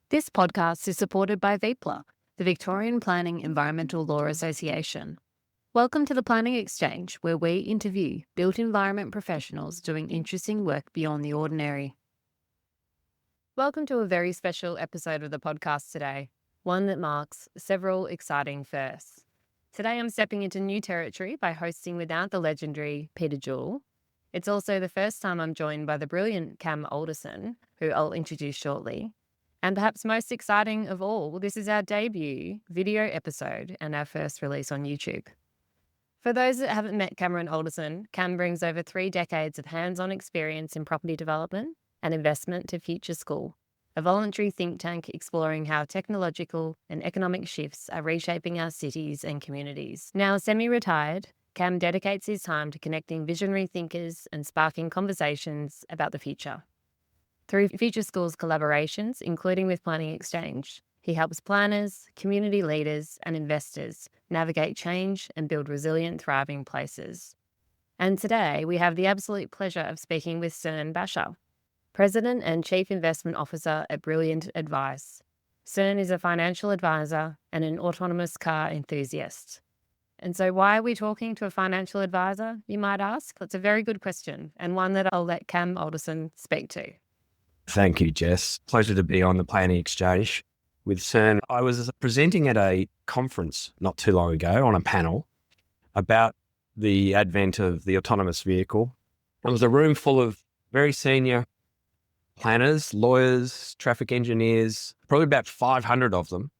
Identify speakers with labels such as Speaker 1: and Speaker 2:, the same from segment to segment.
Speaker 1: This podcast is supported by VPLA, the Victorian Planning Environmental Law Association. Welcome to the Planning Exchange, where we interview built environment professionals doing interesting work beyond the ordinary. Welcome to a very special episode of the podcast today, one that marks several exciting firsts. Today I'm stepping into new territory by hosting without the legendary Peter Jewell. It's also the first time I'm joined by the brilliant Cam Alderson, who I'll introduce shortly. And perhaps most exciting of all, this is our debut video episode and our first release on YouTube. For those that haven't met Cameron Alderson, Cam brings over 3 decades of hands-on experience in property development and investment to Future School, a voluntary think tank exploring how technological and economic shifts are reshaping our cities and communities. Now semi-retired, Cam dedicates his time to connecting visionary thinkers and sparking conversations about the future. Through Future School's collaborations, including with PlanningxChange, he helps planners, community leaders, and investors navigate change and build resilient, thriving places. And today, we have the absolute pleasure of speaking with Cern Basher, President and Chief Investment Officer at Brilliant Advice. Cern is a financial advisor and an autonomous car enthusiast. And so why are we talking to a financial advisor, you might ask? That's a very good question, and one that I'll let Cam Alderson speak to.
Speaker 2: Thank you, Jess. Pleasure to be on the Planning Exchange with Cern. I was presenting at a conference not too long ago on a panel about the advent of the autonomous vehicle. It was a room full of very senior planners, lawyers, traffic engineers, probably about 500 of them.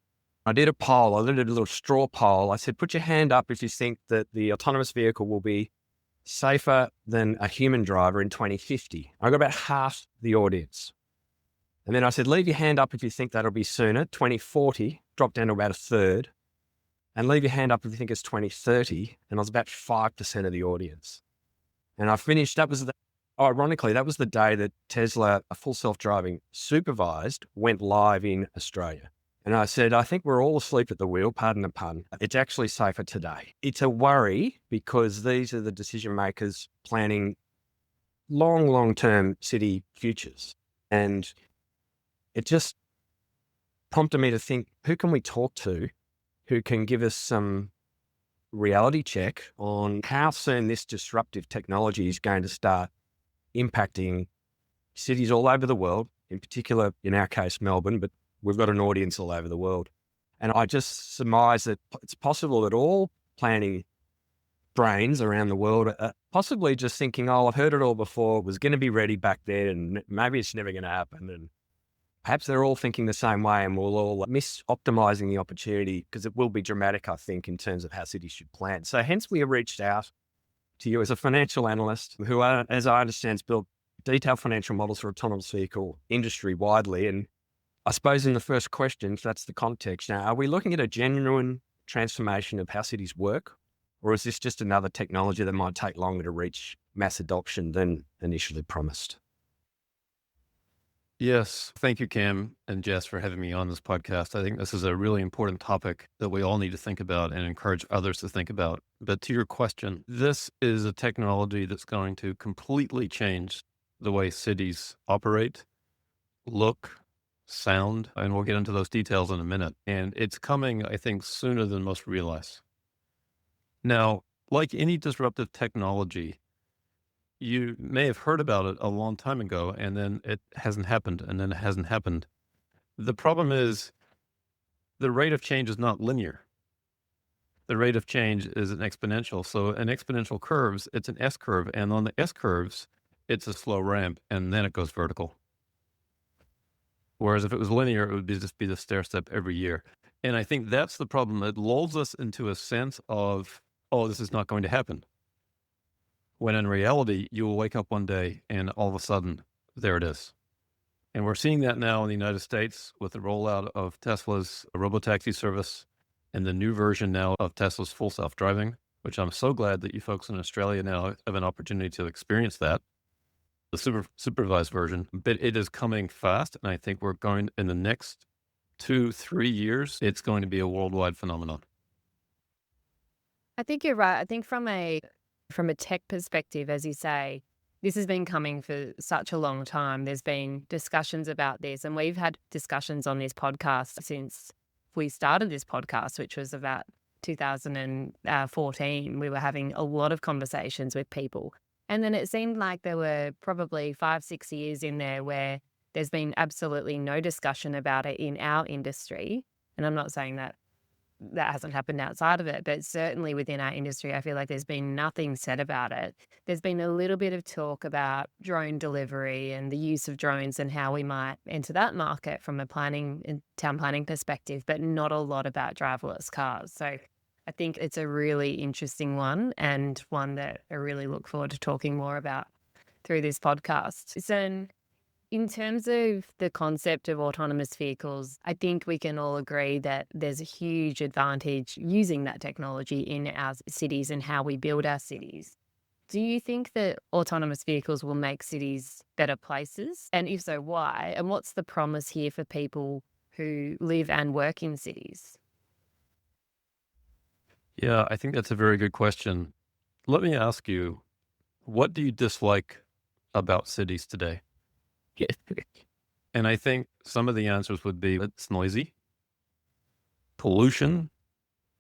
Speaker 2: I did a poll. I did a little straw poll. I said, put your hand up if you think that the autonomous vehicle will be safer than a human driver in 2050. I got about half the audience. And then I said, leave your hand up if you think that'll be sooner, 2040, dropped down to about a third. And leave your hand up if you think it's 2030. And I was about 5% of the audience. And I finished, ironically, that was the day that Tesla, a full self-driving supervised, went live in Australia. And I said, I think we're all asleep at the wheel, pardon the pun. It's actually safer today. It's a worry because these are the decision makers planning long-term city futures. And it just prompted me to think, who can we talk to who can give us some reality check on how soon this disruptive technology is going to start impacting cities all over the world, in particular, in our case, Melbourne, but we've got an audience all over the world. And I just surmise that it's possible that all planning brains around the world are possibly just thinking, oh, I've heard it all before, it was going to be ready back then, and maybe it's never going to happen. And perhaps they're all thinking the same way and we'll all miss optimizing the opportunity because it will be dramatic, I think, in terms of how cities should plan. So hence we have reached out to you as a financial analyst who, as I understand, has built detailed financial models for autonomous vehicle industry widely. And I suppose in the first question, if that's the context now, are we looking at a genuine transformation of how cities work? Or is this just another technology that might take longer to reach mass adoption than initially promised?
Speaker 3: Yes. Thank you, Cam and Jess, for having me on this podcast. I think this is a really important topic that we all need to think about and encourage others to think about. But to your question, this is a technology that's going to completely change the way cities operate, look, sound, and we'll get into those details in a minute. And it's coming, I think, sooner than most realize. Now, like any disruptive technology, you may have heard about it a long time ago, and then it hasn't happened, and then it hasn't happened. The problem is the rate of change is not linear. The rate of change is an exponential. So an exponential curves, it's an S curve, and on the S curves, it's a slow ramp, and then it goes vertical. Whereas if it was linear, it would just be the stair step every year. And I think that's the problem. It lulls us into a sense of, oh, this is not going to happen. When in reality, you will wake up one day and all of a sudden, there it is. And we're seeing that now in the United States with the rollout of Tesla's robotaxi service and the new version now of Tesla's full self-driving, which I'm so glad that you folks in Australia now have an opportunity to experience that. The supervised version, but it is coming fast. And I think we're going in the next 2-3 years, it's going to be a worldwide phenomenon.
Speaker 1: I think you're right. I think from a tech perspective, as you say, this has been coming for such a long time. There's been discussions about this, and we've had discussions on this podcast since we started this podcast, which was about 2014. We were having a lot of conversations with people. And then it seemed like there were probably 5-6 years in there where there's been absolutely no discussion about it in our industry. And I'm not saying that hasn't happened outside of it, but certainly within our industry, I feel like there's been nothing said about it. There's been a little bit of talk about drone delivery and the use of drones and how we might enter that market from a planning and town planning perspective, but not a lot about driverless cars. So I think it's a really interesting one, and one that I really look forward to talking more about through this podcast. So in terms of the concept of autonomous vehicles, I think we can all agree that there's a huge advantage using that technology in our cities and how we build our cities. Do you think that autonomous vehicles will make cities better places? And if so, why? And what's the promise here for people who live and work in cities?
Speaker 3: Yeah, I think that's a very good question. Let me ask you, what do you dislike about cities today? And I think some of the answers would be it's noisy, pollution,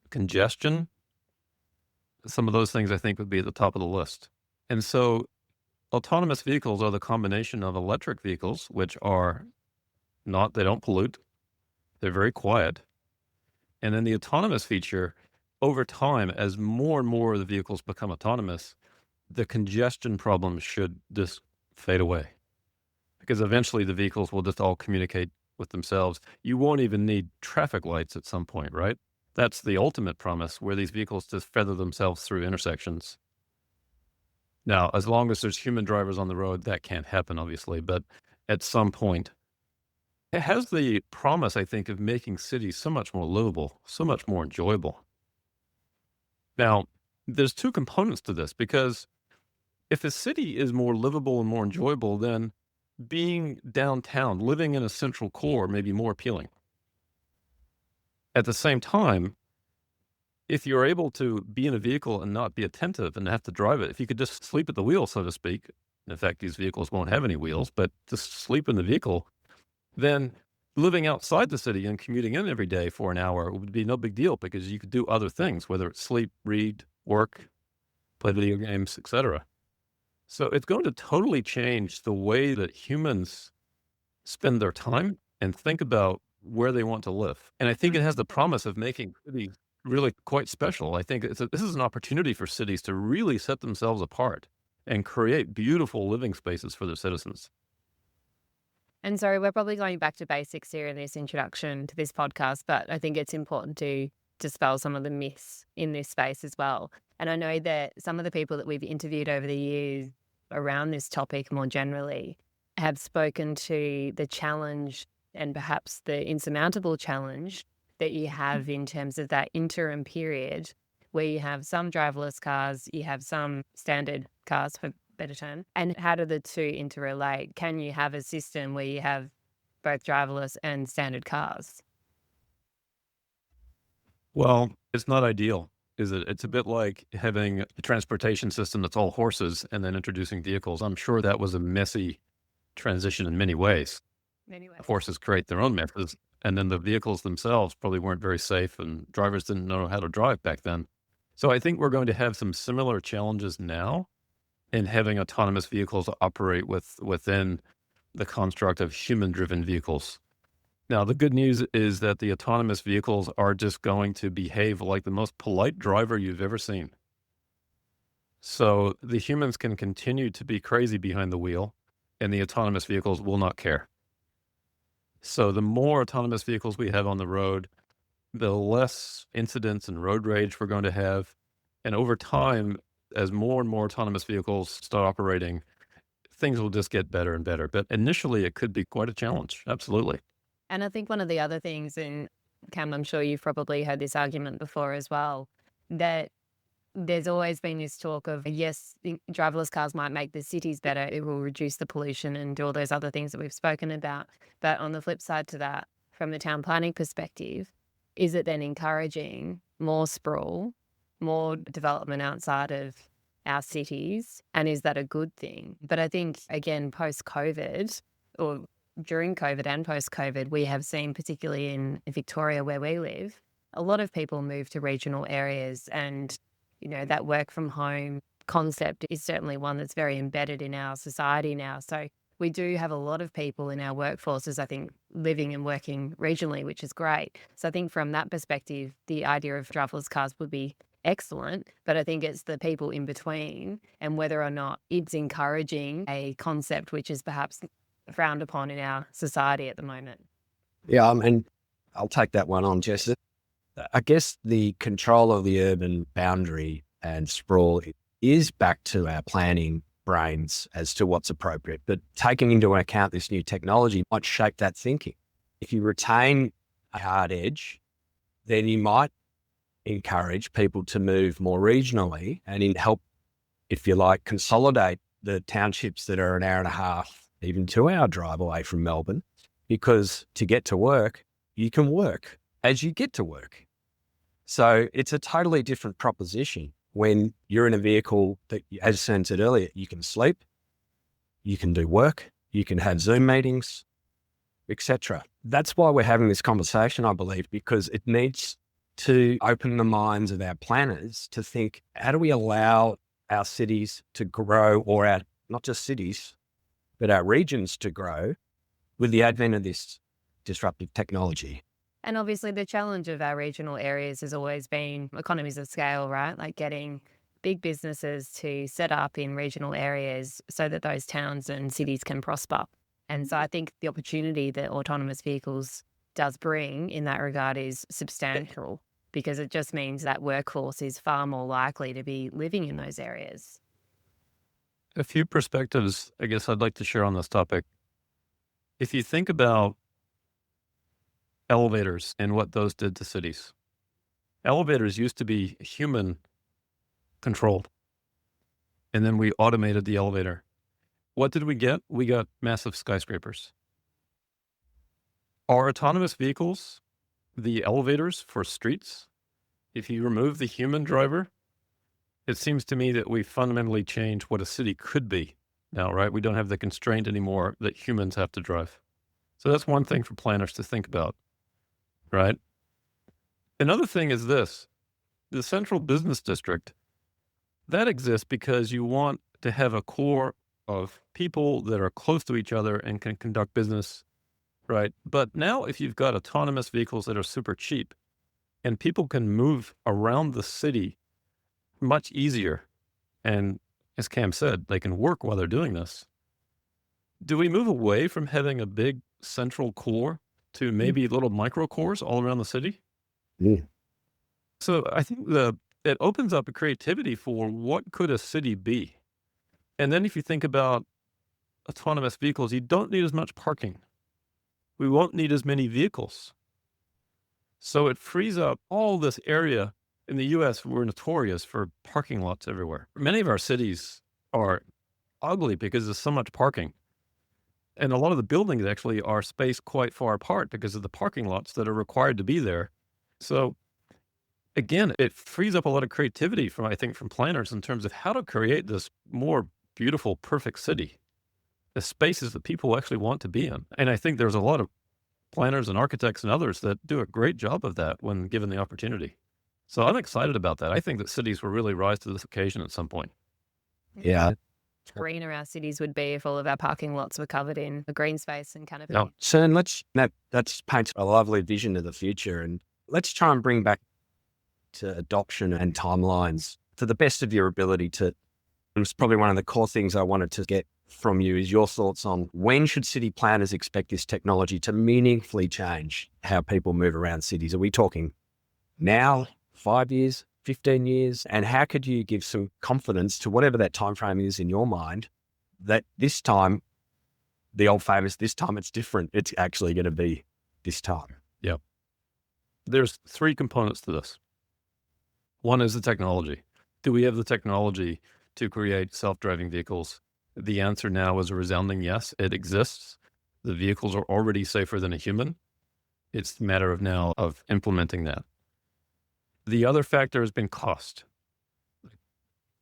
Speaker 3: congestion. Some of those things I think would be at the top of the list. And so autonomous vehicles are the combination of electric vehicles, which are they don't pollute. They're very quiet. And then the autonomous feature, over time, as more and more of the vehicles become autonomous, the congestion problem should just fade away. Because eventually the vehicles will just all communicate with themselves. You won't even need traffic lights at some point, right? That's the ultimate promise, where these vehicles just feather themselves through intersections. Now, as long as there's human drivers on the road, that can't happen, obviously. But at some point, it has the promise, I think, of making cities so much more livable, so much more enjoyable. Now, there's two components to this, because if a city is more livable and more enjoyable, then being downtown, living in a central core may be more appealing. At the same time, if you're able to be in a vehicle and not be attentive and have to drive it, if you could just sleep at the wheel, so to speak, in fact, these vehicles won't have any wheels, but just sleep in the vehicle, then living outside the city and commuting in every day for an hour would be no big deal, because you could do other things, whether it's sleep, read, work, play video games, etc. So it's going to totally change the way that humans spend their time and think about where they want to live. And I think it has the promise of making cities really quite special. I think this is an opportunity for cities to really set themselves apart and create beautiful living spaces for their citizens.
Speaker 1: And so we're probably going back to basics here in this introduction to this podcast, but I think it's important to dispel some of the myths in this space as well. And I know that some of the people that we've interviewed over the years around this topic more generally have spoken to the challenge and perhaps the insurmountable challenge that you have in terms of that interim period where you have some driverless cars, you have some standard cars, for better term, and how do the two interrelate? Can you have a system where you have both driverless and standard cars?
Speaker 3: Well, it's not ideal, is it? It's a bit like having a transportation system that's all horses and then introducing vehicles. I'm sure that was a messy transition in many ways.
Speaker 1: Anyway.
Speaker 3: Horses create their own messes, and then the vehicles themselves probably weren't very safe, and drivers didn't know how to drive back then. So I think we're going to have some similar challenges now in having autonomous vehicles operate within the construct of human-driven vehicles. Now, the good news is that the autonomous vehicles are just going to behave like the most polite driver you've ever seen. So the humans can continue to be crazy behind the wheel, and the autonomous vehicles will not care. So the more autonomous vehicles we have on the road, the less incidents and road rage we're going to have. And over time, as more and more autonomous vehicles start operating, things will just get better and better. But initially, it could be quite a challenge. Absolutely.
Speaker 1: And I think one of the other things, and Cam, I'm sure you've probably heard this argument before as well, that there's always been this talk of, yes, driverless cars might make the cities better. It will reduce the pollution and do all those other things that we've spoken about. But on the flip side to that, from the town planning perspective, is it then encouraging more sprawl, more development outside of our cities, and is that a good thing? But I think, again, post-COVID, or during COVID and post-COVID, we have seen, particularly in Victoria where we live, a lot of people move to regional areas, and that work from home concept is certainly one that's very embedded in our society now. So we do have a lot of people in our workforces, I think, living and working regionally, which is great. So I think from that perspective, the idea of driverless cars would be excellent, but I think it's the people in between and whether or not it's encouraging a concept which is perhaps frowned upon in our society at the moment.
Speaker 2: Yeah, and I'll take that one on, Jess. I guess the control of the urban boundary and sprawl is back to our planning brains as to what's appropriate, but taking into account this new technology might shape that thinking. If you retain a hard edge, then you might encourage people to move more regionally and help, if you like, consolidate the townships that are an hour and a half, even 2 hour drive away from Melbourne, because to get to work, you can work as you get to work. So it's a totally different proposition when you're in a vehicle that, as Cern said earlier, you can sleep, you can do work, you can have Zoom meetings, etc. That's why we're having this conversation, I believe, because it needs to open the minds of our planners to think, how do we allow our cities to grow, or our, not just cities, but our regions to grow with the advent of this disruptive technology?
Speaker 1: And obviously the challenge of our regional areas has always been economies of scale, right? Like getting big businesses to set up in regional areas so that those towns and cities can prosper. And so I think the opportunity that autonomous vehicles does bring in that regard is substantial, because it just means that workforce is far more likely to be living in those areas.
Speaker 3: A few perspectives, I guess, I'd like to share on this topic. If you think about elevators and what those did to cities, elevators used to be human controlled, and then we automated the elevator. What did we get? We got massive skyscrapers. Are autonomous vehicles the elevators for streets? If you remove the human driver, it seems to me that we fundamentally change what a city could be now, right? We don't have the constraint anymore that humans have to drive. So that's one thing for planners to think about, right? Another thing is this: the central business district, that exists because you want to have a core of people that are close to each other and can conduct business, right? But now if you've got autonomous vehicles that are super cheap and people can move around the city much easier, and as Cam said, they can work while they're doing this, do we move away from having a big central core to maybe little micro cores all around the city?
Speaker 2: Yeah.
Speaker 3: So I think it opens up a creativity for what could a city be. And then if you think about autonomous vehicles, you don't need as much parking. We won't need as many vehicles. So it frees up all this area. In the US, we're notorious for parking lots everywhere. Many of our cities are ugly because there's so much parking. And a lot of the buildings actually are spaced quite far apart because of the parking lots that are required to be there. So again, it frees up a lot of creativity from planners in terms of how to create this more beautiful, perfect city, the spaces that people actually want to be in. And I think there's a lot of planners and architects and others that do a great job of that when given the opportunity. So I'm excited about that. I think that cities will really rise to this occasion at some point.
Speaker 2: Yeah.
Speaker 1: Greener our cities would be if all of our parking lots were covered in a green space and canopy.
Speaker 2: Now, Cern, that paints a lovely vision of the future, and let's try and bring back to adoption and timelines to the best of your ability to. It was probably one of the core things I wanted to get from you is your thoughts on when should city planners expect this technology to meaningfully change how people move around cities? Are we talking now, 5 years, 15 years? And how could you give some confidence to whatever that time frame is in your mind that this time, the old famous, this time it's different, it's actually going to be this time?
Speaker 3: Yeah. There's 3 components to this. One is the technology. Do we have the technology to create self-driving vehicles? The answer now is a resounding yes. It exists. The vehicles are already safer than a human. It's a matter of now of implementing that. The other factor has been cost.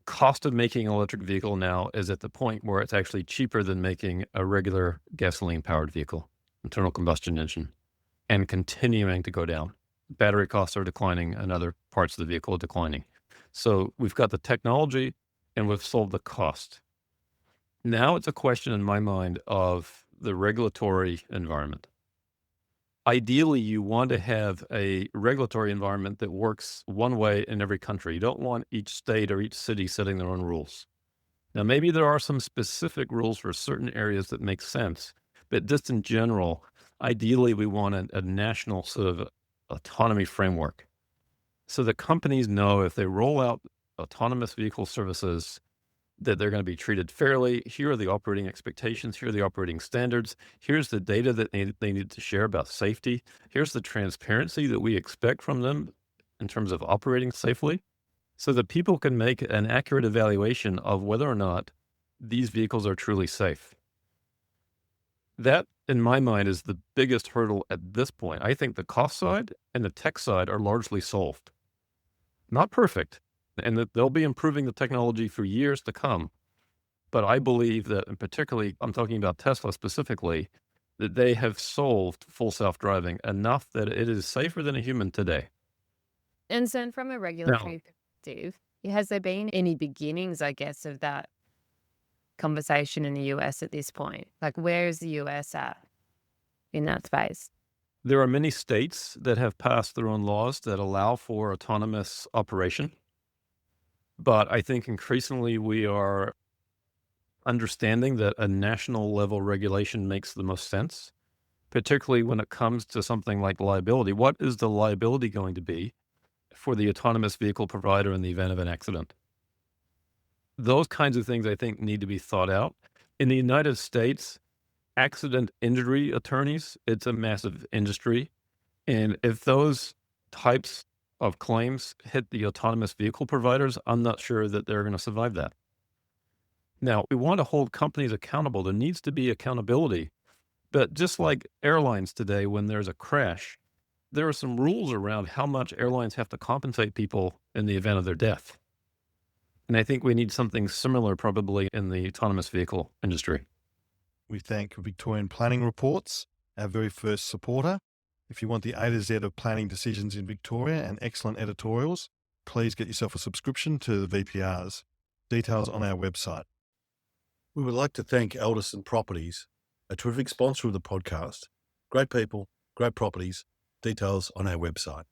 Speaker 3: cost of making an electric vehicle now is at the point where it's actually cheaper than making a regular gasoline-powered vehicle, internal combustion engine, and continuing to go down. Battery costs are declining and other parts of the vehicle are declining. So we've got the technology and we've solved the cost. Now it's a question in my mind of the regulatory environment. Ideally, you want to have a regulatory environment that works one way in every country. You don't want each state or each city setting their own rules. Now, maybe there are some specific rules for certain areas that make sense, but just in general, ideally, we want a national sort of autonomy framework so that companies know if they roll out autonomous vehicle services that they're going to be treated fairly. Here are the operating expectations. Here are the operating standards. Here's the data that they need to share about safety. Here's the transparency that we expect from them in terms of operating safely so that people can make an accurate evaluation of whether or not these vehicles are truly safe. That, in my mind, is the biggest hurdle at this point. I think the cost side and the tech side are largely solved. Not perfect, and that they'll be improving the technology for years to come. But I believe that, and particularly, I'm talking about Tesla specifically, that they have solved full self-driving enough that it is safer than a human today.
Speaker 1: And so from a regulatory perspective, has there been any beginnings, I guess, of that conversation in the US at this point? Like, where is the US at in that space?
Speaker 3: There are many states that have passed their own laws that allow for autonomous operation. But I think increasingly we are understanding that a national level regulation makes the most sense, particularly when it comes to something like liability. What is the liability going to be for the autonomous vehicle provider in the event of an accident? Those kinds of things I think need to be thought out. In the United States, accident injury attorneys, it's a massive industry. And if those types of claims hit the autonomous vehicle providers, I'm not sure that they're going to survive that. Now, we want to hold companies accountable. There needs to be accountability. But just like airlines today, when there's a crash, there are some rules around how much airlines have to compensate people in the event of their death. And I think we need something similar probably in the autonomous vehicle industry.
Speaker 4: We thank Victorian Planning Reports, our very first supporter. If you want the A to Z of planning decisions in Victoria and excellent editorials, please get yourself a subscription to the VPRs. Details on our website.
Speaker 5: We would like to thank Alderson Properties, a terrific sponsor of the podcast. Great people, great properties. Details on our website.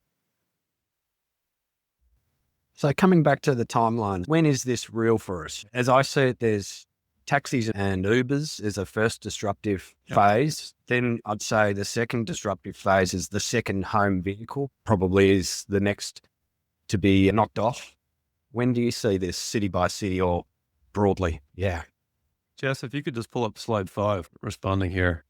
Speaker 2: So coming back to the timeline, when is this real for us? As I see it, there's taxis and Ubers is a first disruptive phase. Then I'd say the second disruptive phase is the second home vehicle, probably is the next to be knocked off. When do you see this, city by city or broadly? Yeah.
Speaker 3: Jess, if you could just pull up slide 5, responding here.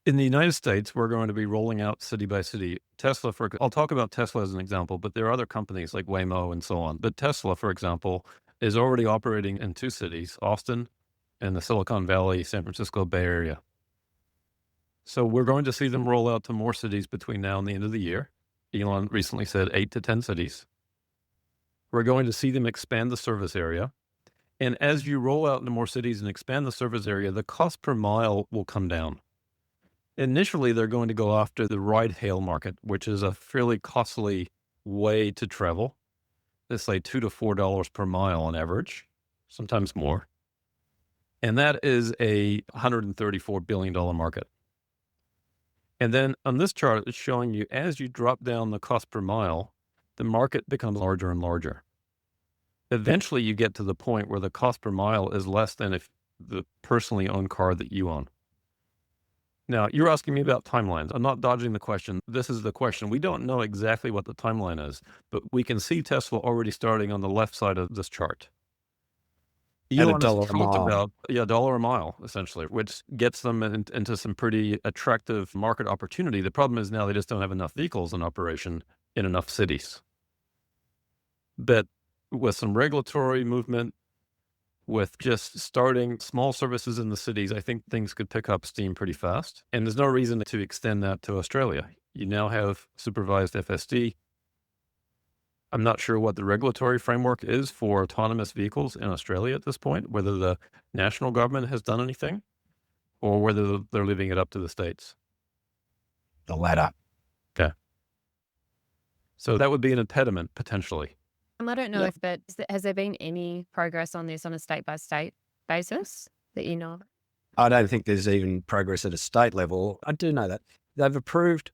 Speaker 3: In the United States, we're going to be rolling out city by city. Tesla, I'll talk about Tesla as an example, but there are other companies like Waymo and so on. But Tesla, for example, is already operating in 2 cities, Austin and the Silicon Valley, San Francisco Bay Area. So we're going to see them roll out to more cities between now and the end of the year. Elon recently said 8 to 10 cities. We're going to see them expand the service area. And as you roll out into more cities and expand the service area, the cost per mile will come down. Initially, they're going to go after the ride-hail market, which is a fairly costly way to travel. Let's say $2 to $4 per mile on average, sometimes more. And that is a $134 billion market. And then on this chart, it's showing you as you drop down the cost per mile, the market becomes larger and larger. Eventually, you get to the point where the cost per mile is less than if the personally owned car that you own. Now, you're asking me about timelines. I'm not dodging the question. This is the question. We don't know exactly what the timeline is, but we can see Tesla already starting on the left side of this chart. Elon has talked about $1 a mile, essentially, which gets them into some pretty attractive market opportunity. The problem is now they just don't have enough vehicles in operation in enough cities. But with some regulatory movement, with just starting small services in the cities, I think things could pick up steam pretty fast. And there's no reason to extend that to Australia. You now have supervised FSD. I'm not sure what the regulatory framework is for autonomous vehicles in Australia at this point, whether the national government has done anything or whether they're leaving it up to the states.
Speaker 2: The latter.
Speaker 3: Okay. So that would be an impediment potentially.
Speaker 1: I don't know
Speaker 2: Yeah.
Speaker 1: if, but has there been any progress on this on a state-by-state basis that you know of?
Speaker 2: I don't think there's even progress at a state level. I do know that they've approved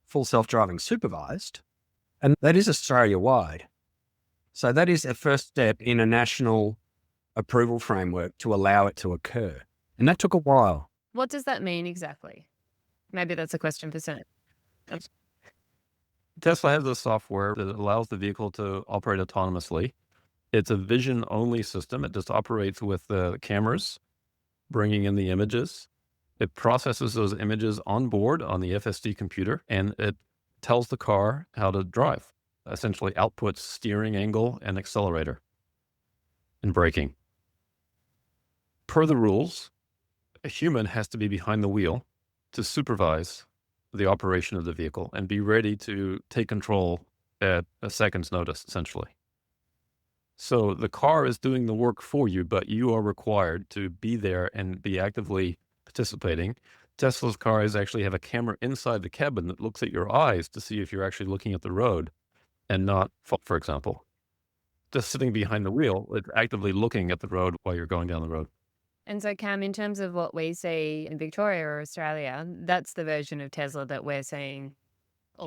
Speaker 2: full self-driving supervised, and that is Australia-wide. So that is a first step in a national approval framework to allow it to occur. And that took a while.
Speaker 1: What does that mean exactly? Maybe that's a question for Cern.
Speaker 3: Tesla has this software that allows the vehicle to operate autonomously. It's a vision-only system. It just operates with the cameras, bringing in the images. It processes those images on board on the FSD computer, and it tells the car how to drive. Essentially outputs steering angle and accelerator and braking. Per the rules, a human has to be behind the wheel to supervise the operation of the vehicle and be ready to take control at a second's notice, essentially. So the car is doing the work for you, but you are required to be there and be actively participating. Tesla's cars actually have a camera inside the cabin that looks at your eyes to see if you're actually looking at the road and not, for example, just sitting behind the wheel, it's actively looking at the road while you're going down the road.
Speaker 1: And so, Cam, in terms of what we see in Victoria or Australia, that's the version of Tesla that we're seeing.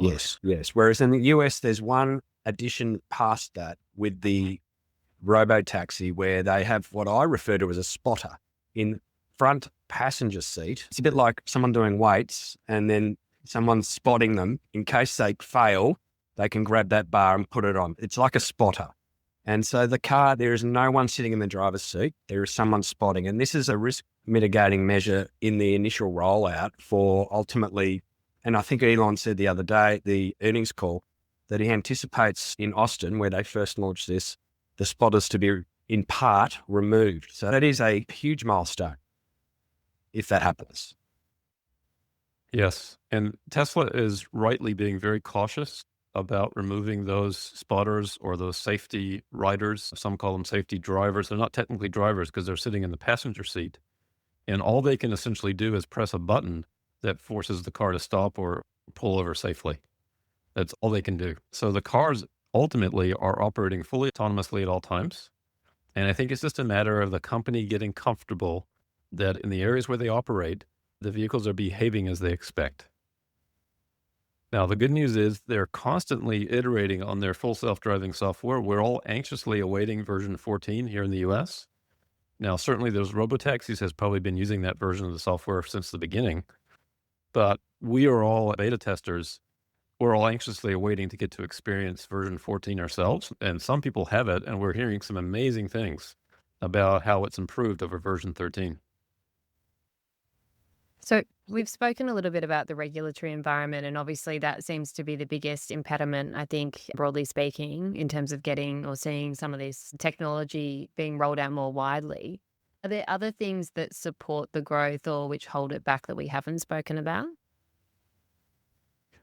Speaker 2: Yes. Whereas in the US, there's one addition past that with the robo-taxi where they have what I refer to as a spotter in front passenger seat. It's a bit like someone doing weights and then someone's spotting them. In case they fail, they can grab that bar and put it on. It's like a spotter. And so the car, there is no one sitting in the driver's seat. There is someone spotting. And this is a risk mitigating measure in the initial rollout for ultimately, and I think Elon said the other day, the earnings call, that he anticipates in Austin, where they first launched this, the spotters to be in part removed. So that is a huge milestone if that happens.
Speaker 3: Yes. And Tesla is rightly being very cautious about removing those spotters or those safety riders. Some call them safety drivers. They're not technically drivers because they're sitting in the passenger seat. And all they can essentially do is press a button that forces the car to stop or pull over safely. That's all they can do. So the cars ultimately are operating fully autonomously at all times. And I think it's just a matter of the company getting comfortable that in the areas where they operate, the vehicles are behaving as they expect. Now, the good news is they're constantly iterating on their full self-driving software. We're all anxiously awaiting version 14 here in the US. Now, certainly those robotaxis has probably been using that version of the software since the beginning, but we are all beta testers. We're all anxiously awaiting to get to experience version 14 ourselves. And some people have it, and we're hearing some amazing things about how it's improved over version 13.
Speaker 1: So we've spoken a little bit about the regulatory environment, and obviously that seems to be the biggest impediment, I think, broadly speaking, in terms of getting or seeing some of this technology being rolled out more widely. Are there other things that support the growth or which hold it back that we haven't spoken about?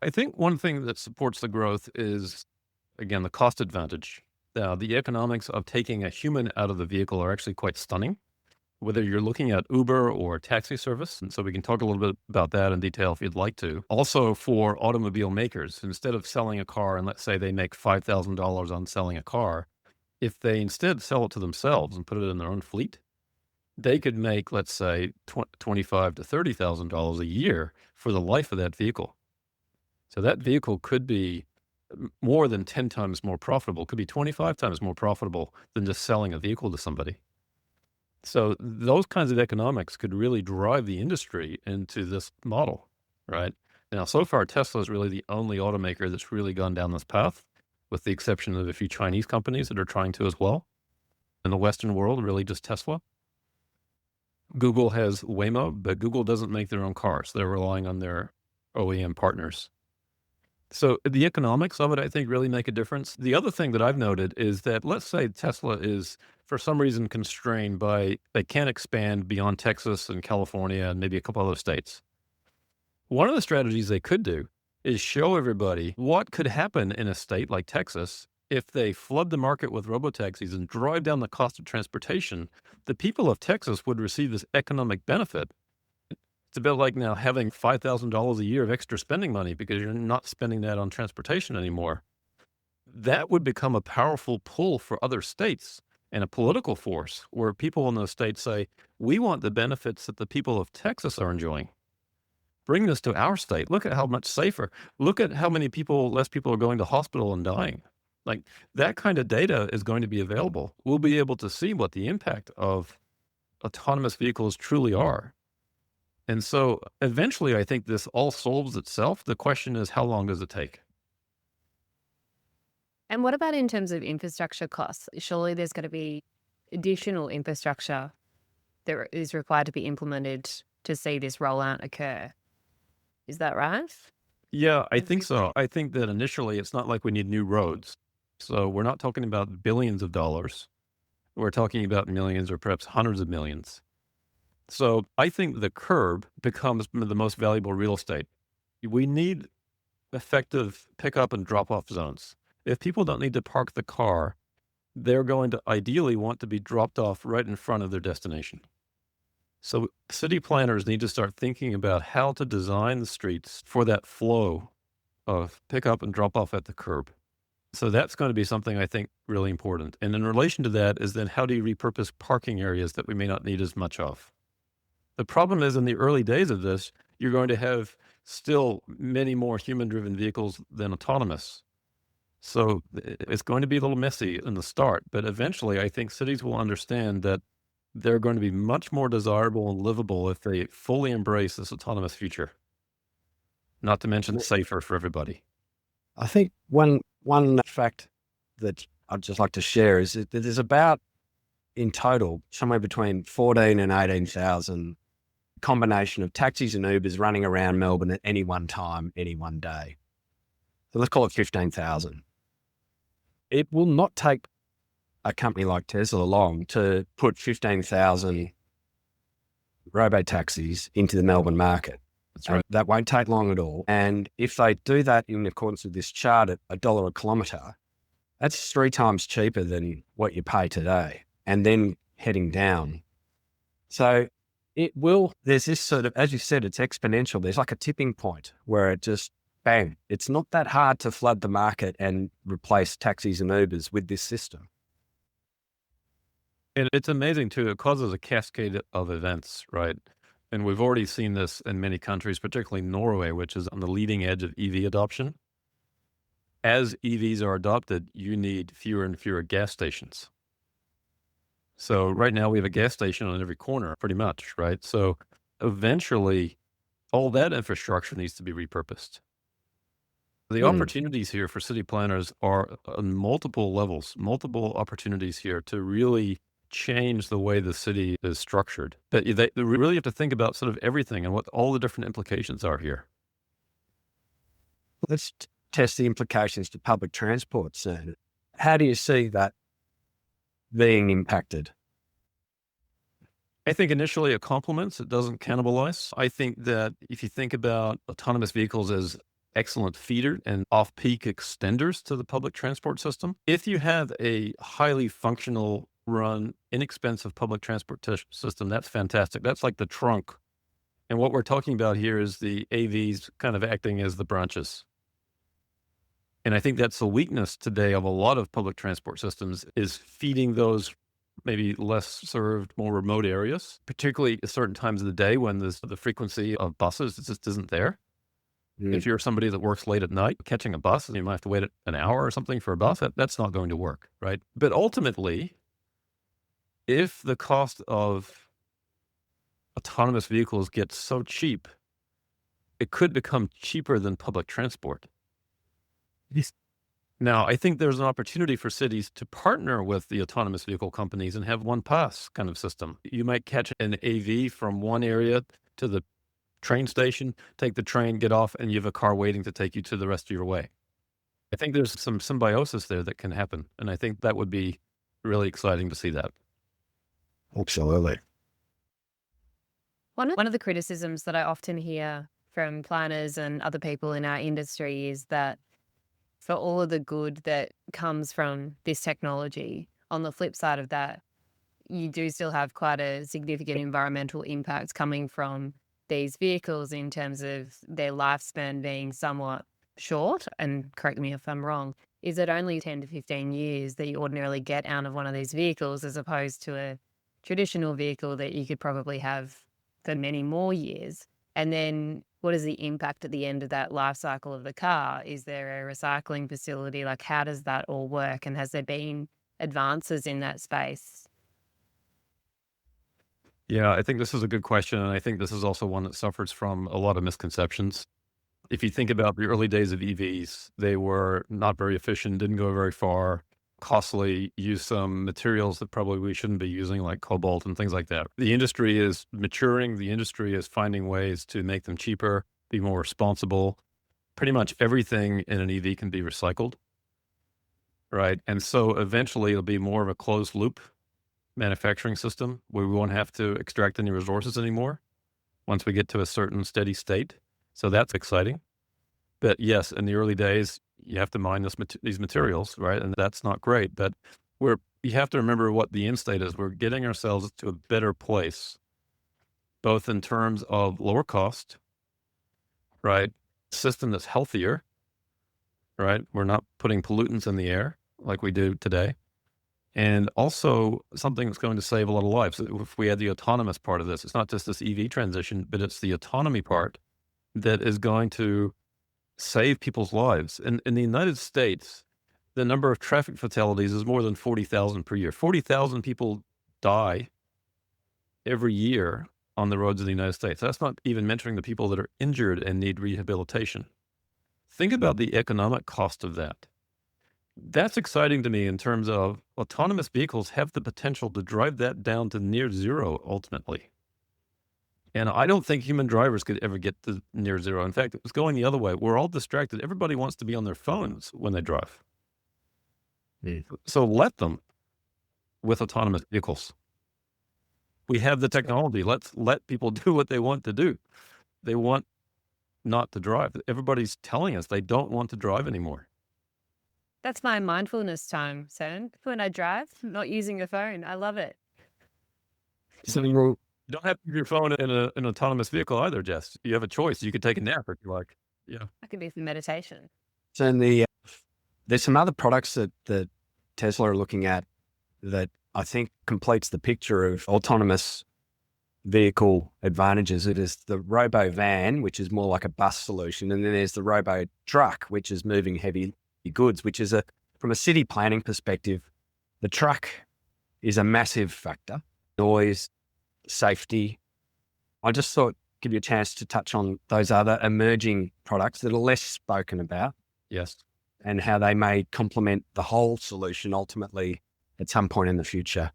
Speaker 3: I think one thing that supports the growth is, again, the cost advantage. The economics of taking a human out of the vehicle are actually quite stunning, whether you're looking at Uber or taxi service. And so we can talk a little bit about that in detail if you'd like to. Also for automobile makers, instead of selling a car and let's say they make $5,000 on selling a car, if they instead sell it to themselves and put it in their own fleet, they could make, let's say, $25,000 to $30,000 a year for the life of that vehicle. So that vehicle could be more than 10 times more profitable, could be 25 times more profitable than just selling a vehicle to somebody. So those kinds of economics could really drive the industry into this model, right? Now, so far, Tesla is really the only automaker that's really gone down this path, with the exception of a few Chinese companies that are trying to as well. In the Western world, really just Tesla. Google has Waymo, but Google doesn't make their own cars. They're relying on their OEM partners. So the economics of it, I think, really make a difference. The other thing that I've noted is that, let's say Tesla is, for some reason, constrained by, they can't expand beyond Texas and California and maybe a couple other states. One of the strategies they could do is show everybody what could happen in a state like Texas If they flood the market with robotaxis and drive down the cost of transportation, the people of Texas would receive this economic benefit. It's a bit like now having $5,000 a year of extra spending money because you're not spending that on transportation anymore. That would become a powerful pull for other states and a political force where people in those states say, we want the benefits that the people of Texas are enjoying. Bring this to our state. Look at how much safer. Look at how many less people are going to hospital and dying. Like that kind of data is going to be available. We'll be able to see what the impact of autonomous vehicles truly are. And so eventually, I think this all solves itself. The question is, how long does it take?
Speaker 1: And what about in terms of infrastructure costs? Surely there's going to be additional infrastructure that is required to be implemented to see this rollout occur. Is that right?
Speaker 3: Yeah, I think so. I think that initially it's not like we need new roads. So we're not talking about billions of dollars. We're talking about millions or perhaps hundreds of millions. So I think the curb becomes the most valuable real estate. We need effective pickup and drop off zones. If people don't need to park the car, they're going to ideally want to be dropped off right in front of their destination. So city planners need to start thinking about how to design the streets for that flow of pickup and drop off at the curb. So that's going to be something I think really important. And in relation to that is then how do you repurpose parking areas that we may not need as much of? The problem is in the early days of this, you're going to have still many more human-driven vehicles than autonomous. So it's going to be a little messy in the start, but eventually I think cities will understand that they're going to be much more desirable and livable if they fully embrace this autonomous future. Not to mention safer for everybody.
Speaker 2: I think one fact that I'd just like to share is that there's about, in total, somewhere between 14 and 18,000 combination of taxis and Ubers running around Melbourne at any one time, any one day. So let's call it 15,000. It will not take a company like Tesla long to put 15,000 robo-taxis into the Melbourne market.
Speaker 3: That's right.
Speaker 2: That won't take long at all. And if they do that in accordance with this chart at $1 a kilometre, that's 3 times cheaper than what you pay today, and then heading down. So there's this sort of, as you said, it's exponential. There's like a tipping point where it just, bang, it's not that hard to flood the market and replace taxis and Ubers with this system.
Speaker 3: And it's amazing too. It causes a cascade of events, right? And we've already seen this in many countries, particularly Norway, which is on the leading edge of EV adoption. As EVs are adopted, you need fewer and fewer gas stations. So right now we have a gas station on every corner, pretty much, right? So eventually all that infrastructure needs to be repurposed. The opportunities here for city planners are on multiple levels, multiple opportunities here to really change the way the city is structured. But they really have to think about sort of everything and what all the different implications are here.
Speaker 2: Let's test the implications to public transport soon. How do you see that being impacted?
Speaker 3: I think initially it complements, it doesn't cannibalize. I think that if you think about autonomous vehicles as excellent feeder and off-peak extenders to the public transport system, if you have a highly functional run, inexpensive public transport system, that's fantastic. That's like the trunk. And what we're talking about here is the AVs kind of acting as the branches. And I think that's the weakness today of a lot of public transport systems is feeding those maybe less served, more remote areas, particularly at certain times of the day when the frequency of buses just isn't there. If you're somebody that works late at night, catching a bus, and you might have to wait an hour or something for a bus, that's not going to work, right? But ultimately, if the cost of autonomous vehicles gets so cheap, it could become cheaper than public transport. Now, I think there's an opportunity for cities to partner with the autonomous vehicle companies and have one pass kind of system. You might catch an AV from one area to the train station, take the train, get off, and you have a car waiting to take you to the rest of your way. I think there's some symbiosis there that can happen. And I think that would be really exciting to see that.
Speaker 2: Absolutely.
Speaker 1: One of the criticisms that I often hear from planners and other people in our industry is that for all of the good that comes from this technology, on the flip side of that, you do still have quite a significant environmental impact coming from these vehicles in terms of their lifespan being somewhat short. And correct me if I'm wrong, is it only 10 to 15 years that you ordinarily get out of one of these vehicles as opposed to a traditional vehicle that you could probably have for many more years? And then what is the impact at the end of that life cycle of the car? Is there a recycling facility? Like, how does that all work? And has there been advances in that space?
Speaker 3: Yeah, I think this is a good question. And I think this is also one that suffers from a lot of misconceptions. If you think about the early days of EVs, they were not very efficient, didn't go very far, costly, used some materials that probably we shouldn't be using, like cobalt and things like that. The industry is maturing. The industry is finding ways to make them cheaper, be more responsible. Pretty much everything in an EV can be recycled, right? And so eventually it'll be more of a closed loop manufacturing system where we won't have to extract any resources anymore once we get to a certain steady state. So that's exciting. But yes, in the early days, you have to mine these materials, right? And that's not great. But you have to remember what the end state is. We're getting ourselves to a better place, both in terms of lower cost, right? System that's healthier, right? We're not putting pollutants in the air like we do today. And also something that's going to save a lot of lives. If we add the autonomous part of this, it's not just this EV transition, but it's the autonomy part that is going to save people's lives. In the United States, the number of traffic fatalities is more than 40,000 per year. 40,000 people die every year on the roads of the United States. That's not even mentioning the people that are injured and need rehabilitation. Think about the economic cost of that. That's exciting to me in terms of autonomous vehicles have the potential to drive that down to near zero ultimately. And I don't think human drivers could ever get to near zero. In fact, it's going the other way. We're all distracted. Everybody wants to be on their phones when they drive. So let them with autonomous vehicles. We have the technology. Let's let people do what they want to do. They want not to drive. Everybody's telling us they don't want to drive anymore.
Speaker 1: That's my mindfulness time, Cern. When I drive, not using the phone. I love it.
Speaker 2: So
Speaker 3: You don't have to use your phone in an autonomous vehicle either, Jess. You have a choice. You could take a nap if you like. Yeah.
Speaker 1: I can do some meditation.
Speaker 2: So there's some other products that Tesla are looking at that I think completes the picture of autonomous vehicle advantages. It is the robo van, which is more like a bus solution. And then there's the robo truck, which is moving heavy goods, which is from a city planning perspective, the truck is a massive factor. Noise, safety. I just thought give you a chance to touch on those other emerging products that are less spoken about.
Speaker 3: Yes.
Speaker 2: And how they may complement the whole solution ultimately at some point in the future.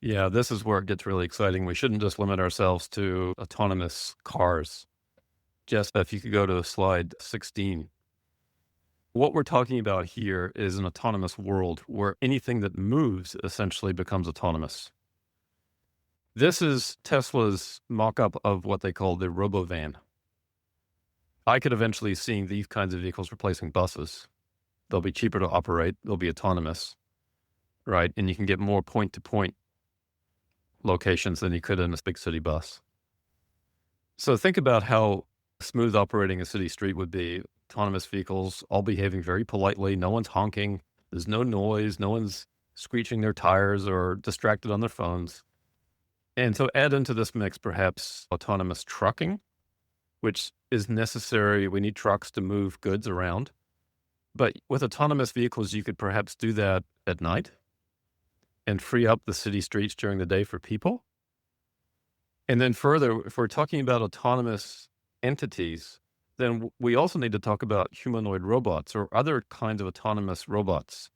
Speaker 3: Yeah, this is where it gets really exciting. We shouldn't just limit ourselves to autonomous cars. Jess, if you could go to slide 16. What we're talking about here is an autonomous world where anything that moves essentially becomes autonomous. This is Tesla's mock-up of what they call the robovan. I could eventually see these kinds of vehicles replacing buses. They'll be cheaper to operate. They'll be autonomous, right? And you can get more point-to-point locations than you could in a big city bus. So think about how smooth operating a city street would be. Autonomous vehicles all behaving very politely. No one's honking. There's no noise. No one's screeching their tires or distracted on their phones. And so add into this mix perhaps autonomous trucking, which is necessary. We need trucks to move goods around. But with autonomous vehicles, you could perhaps do that at night and free up the city streets during the day for people. And then further, if we're talking about autonomous entities, then we also need to talk about humanoid robots or other kinds of autonomous robots.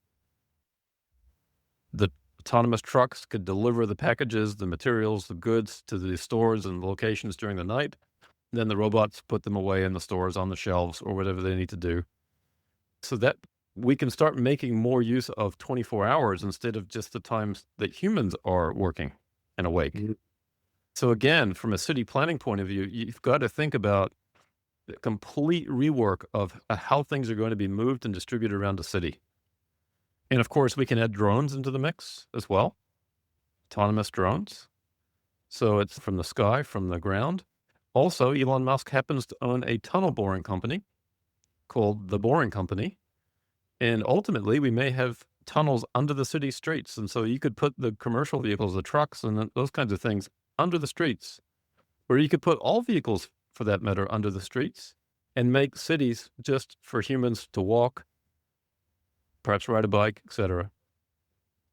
Speaker 3: The autonomous trucks could deliver the packages, the materials, the goods to the stores and locations during the night. Then the robots put them away in the stores on the shelves or whatever they need to do. So that we can start making more use of 24 hours instead of just the times that humans are working and awake. Mm-hmm. So again, from a city planning point of view, you've got to think about a complete rework of how things are going to be moved and distributed around the city. And of course, we can add drones into the mix as well, autonomous drones. So it's from the sky, from the ground. Also, Elon Musk happens to own a tunnel boring company called the Boring Company. And ultimately, we may have tunnels under the city streets. And so you could put the commercial vehicles, the trucks, and those kinds of things under the streets. Or you could put all vehicles, for that matter, under the streets and make cities just for humans to walk, perhaps ride a bike, etc.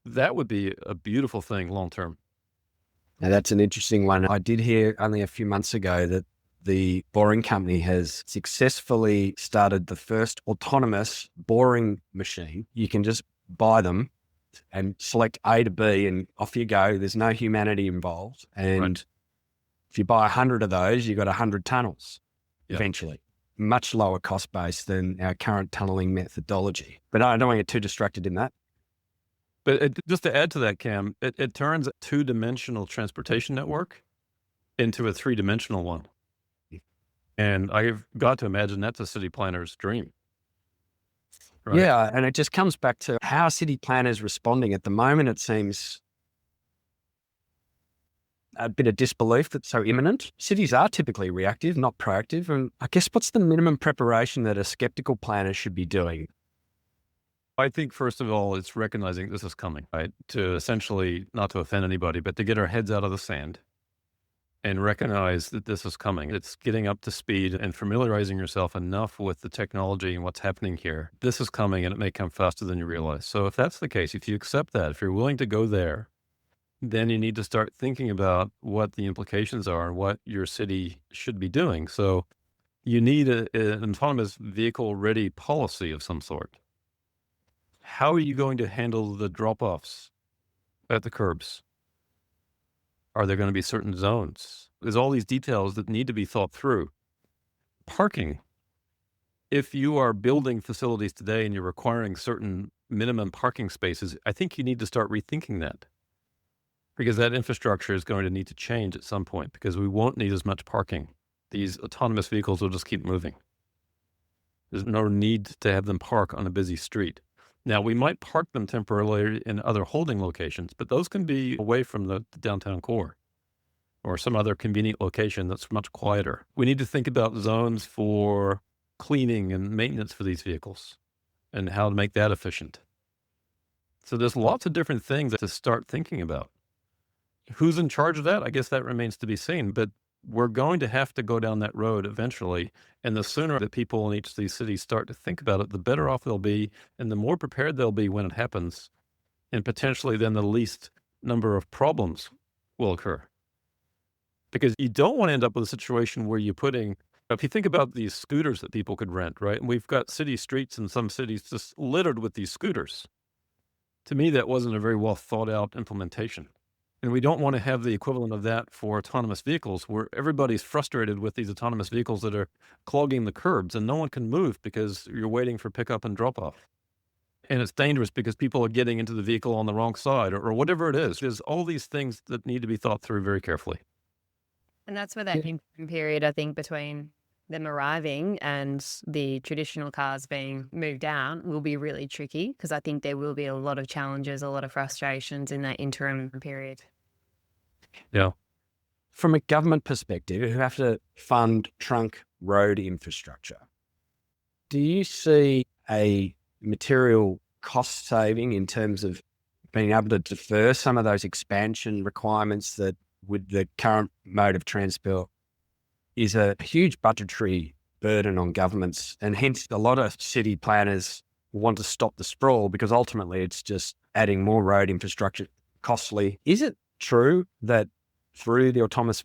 Speaker 3: That would be a beautiful thing long term.
Speaker 2: Now, that's an interesting one. I did hear only a few months ago that the Boring Company has successfully started the first autonomous boring machine. You can just buy them and select A to B and off you go. There's no humanity involved. And if you buy 100 of those, you've got 100 tunnels eventually. Much lower cost base than our current tunneling methodology. But I don't want to get too distracted in that.
Speaker 3: But just to add to that, Cam, it turns a two-dimensional transportation network into a three-dimensional one. And I've got to imagine that's a city planner's dream. Right?
Speaker 2: Yeah, and it just comes back to how city planners responding. At the moment, it seems a bit of disbelief that's so imminent. Cities are typically reactive, not proactive. And I guess what's the minimum preparation that a skeptical planner should be doing?
Speaker 3: I think, first of all, it's recognizing this is coming, right? To essentially, not to offend anybody, but to get our heads out of the sand and recognize that this is coming. It's getting up to speed and familiarizing yourself enough with the technology and what's happening here. This is coming and it may come faster than you realize. So if that's the case, if you accept that, if you're willing to go there, then you need to start thinking about what the implications are and what your city should be doing. So you need an autonomous vehicle ready policy of some sort. How are you going to handle the drop-offs at the curbs? Are there going to be certain zones? There's all these details that need to be thought through. Parking. If you are building facilities today and you're requiring certain minimum parking spaces, I think you need to start rethinking that, because that infrastructure is going to need to change at some point because we won't need as much parking. These autonomous vehicles will just keep moving. There's no need to have them park on a busy street. Now, we might park them temporarily in other holding locations, but those can be away from the downtown core or some other convenient location that's much quieter. We need to think about zones for cleaning and maintenance for these vehicles and how to make that efficient. So there's lots of different things to start thinking about. Who's in charge of that? I guess that remains to be seen, but we're going to have to go down that road eventually. And the sooner that people in each of these cities start to think about it, the better off they'll be and the more prepared they'll be when it happens. And potentially then the least number of problems will occur. Because you don't want to end up with a situation where you're putting, if you think about these scooters that people could rent, right? And we've got city streets in some cities just littered with these scooters. To me, that wasn't a very well thought out implementation. And we don't want to have the equivalent of that for autonomous vehicles where everybody's frustrated with these autonomous vehicles that are clogging the curbs and no one can move because you're waiting for pickup and drop off. And it's dangerous because people are getting into the vehicle on the wrong side or whatever it is. There's all these things that need to be thought through very carefully.
Speaker 1: And that's where that interim period, I think, between them arriving and the traditional cars being moved out will be really tricky, because I think there will be a lot of challenges, a lot of frustrations in that interim period.
Speaker 3: Yeah.
Speaker 2: From a government perspective, who have to fund trunk road infrastructure, do you see a material cost saving in terms of being able to defer some of those expansion requirements that with the current mode of transport is a huge budgetary burden on governments, and hence a lot of city planners want to stop the sprawl because ultimately it's just adding more road infrastructure costly. Is it true that through the autonomous